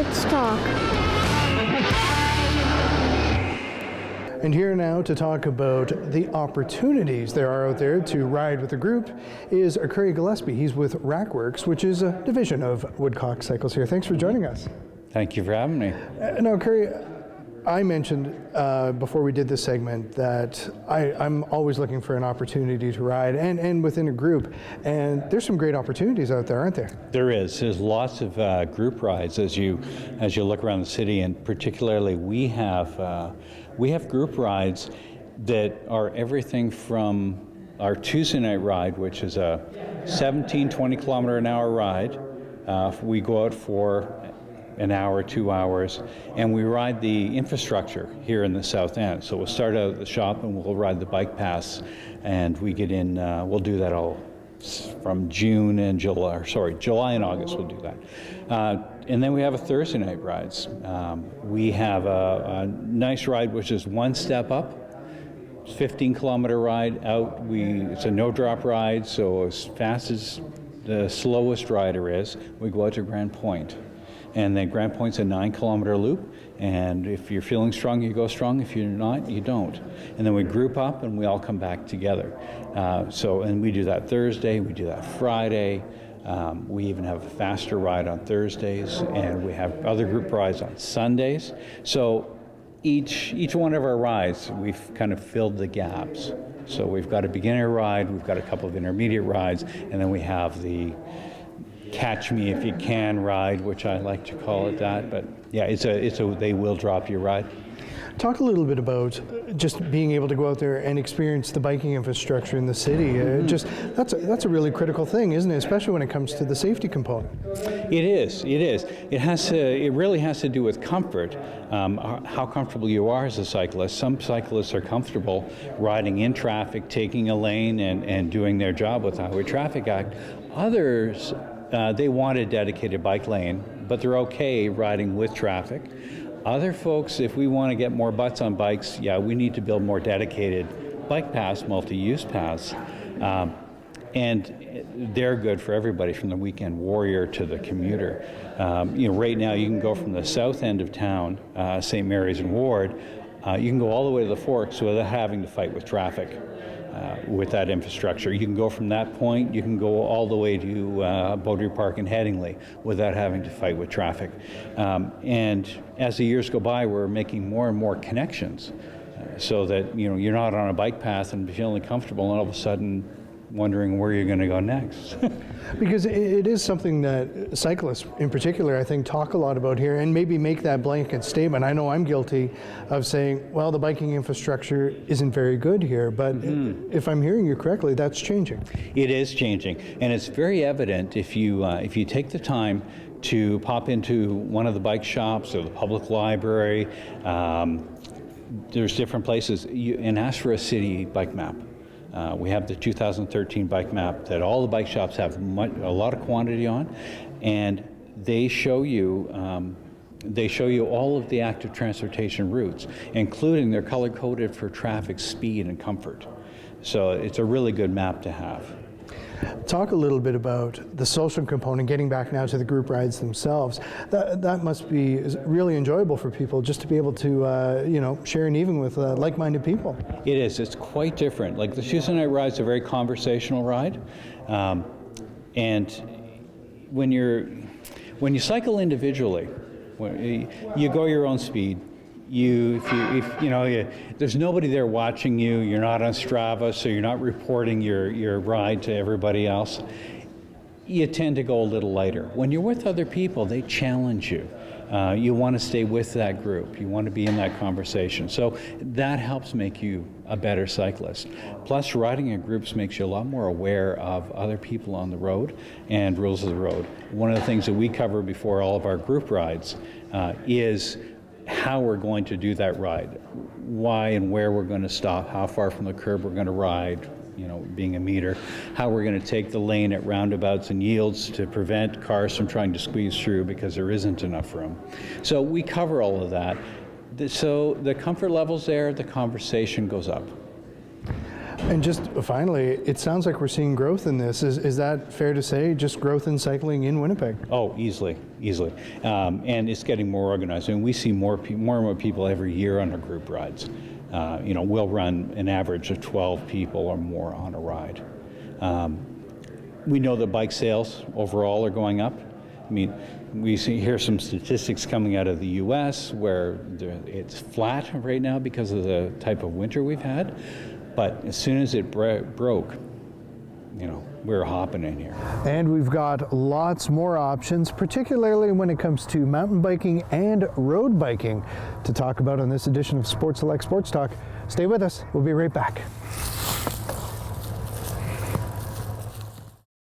Let's talk. And here now to talk about the opportunities there are out there to ride with a group is Curry Gillespie. He's with Rackworks, which is a division of Woodcock Cycles here. Thanks for joining us. Thank you for having me. Now, Curry, I mentioned before we did this segment that I'm always looking for an opportunity to ride and within a group. And there's some great opportunities out there, aren't there? There is. There's lots of group rides as you look around the city, and particularly we have group rides that are everything from our Tuesday night ride, which is a 20 kilometer an hour ride. We go out for an hour, 2 hours, and we ride the infrastructure here in the South End. So we'll start out at the shop and we'll ride the bike paths, and we get in, we'll do that all from July and August we'll do that. And then we have a Thursday night rides. We have a nice ride which is one step up, 15 kilometer ride out. It's a no drop ride, so as fast as the slowest rider is, we go out to Grand Point. And then Grand Point's a 9 kilometer loop, and if you're feeling strong, you go strong. If you're not, you don't. And then we group up and we all come back together. And we do that Thursday, we do that Friday. We even have a faster ride on Thursdays, and we have other group rides on Sundays. So each one of our rides, we've kind of filled the gaps. So we've got a beginner ride, we've got a couple of intermediate rides, and then we have the catch me if you can ride, which I like to call it that. But yeah, it's a they will drop you ride. Talk a little bit about just being able to go out there and experience the biking infrastructure in the city. That's a really critical thing, isn't it? Especially when it comes to the safety component. It is. It really has to do with comfort. How comfortable you are as a cyclist. Some cyclists are comfortable riding in traffic, taking a lane, and doing their job with the Highway Traffic Act. Others, they want a dedicated bike lane, but they're okay riding with traffic. Other folks, if we want to get more butts on bikes, we need to build more dedicated bike paths, multi-use paths. And they're good for everybody, from the weekend warrior to the commuter. Right now you can go from the south end of town, St. Mary's and Ward, you can go all the way to the Forks without having to fight with traffic. With that infrastructure, you can go from that point, you can go all the way to Beaudry Park and Headingley without having to fight with traffic. And as the years go by, we're making more and more connections so that you're not on a bike path and feeling comfortable and all of a sudden wondering where you're going to go next. Because it is something that cyclists in particular, I think, talk a lot about here, and maybe make that blanket statement. I know I'm guilty of saying, well, the biking infrastructure isn't very good here, but if I'm hearing you correctly, that's changing. It is changing, and it's very evident if you take the time to pop into one of the bike shops or the public library, there's different places, and ask for a city bike map. We have the 2013 bike map that all the bike shops have a lot of quantity on, and they show you all of the active transportation routes, including they're color-coded for traffic speed and comfort. So it's a really good map to have. Talk a little bit about the social component, getting back now to the group rides themselves. That must be really enjoyable for people, just to be able to share an evening with like-minded people. It is. It's quite different. Like the Tuesday night ride is a very conversational ride, and when you cycle individually, you go your own speed. There's nobody there watching you. You're not on Strava, so you're not reporting your ride to everybody else. You tend to go a little lighter. When you're with other people, they challenge you. You want to stay with that group. You want to be in that conversation. So that helps make you a better cyclist. Plus, riding in groups makes you a lot more aware of other people on the road and rules of the road. One of the things that we cover before all of our group rides is how we're going to do that ride, why and where we're going to stop, how far from the curb we're going to ride, being a meter, how we're going to take the lane at roundabouts and yields to prevent cars from trying to squeeze through because there isn't enough room. So we cover all of that. So the comfort level's there, the conversation goes up. And just finally, it sounds like we're seeing growth in this. Is that fair to say? Just growth in cycling in Winnipeg? Oh, easily. And it's getting more organized. And we see more and more people every year on our group rides. We'll run an average of 12 people or more on a ride. We know that bike sales overall are going up. I mean, we hear some statistics coming out of the U.S. where it's flat right now because of the type of winter we've had. But as soon as it broke, we're hopping in here. And we've got lots more options, particularly when it comes to mountain biking and road biking, to talk about on this edition of Sports Select Sports Talk. Stay with us. We'll be right back.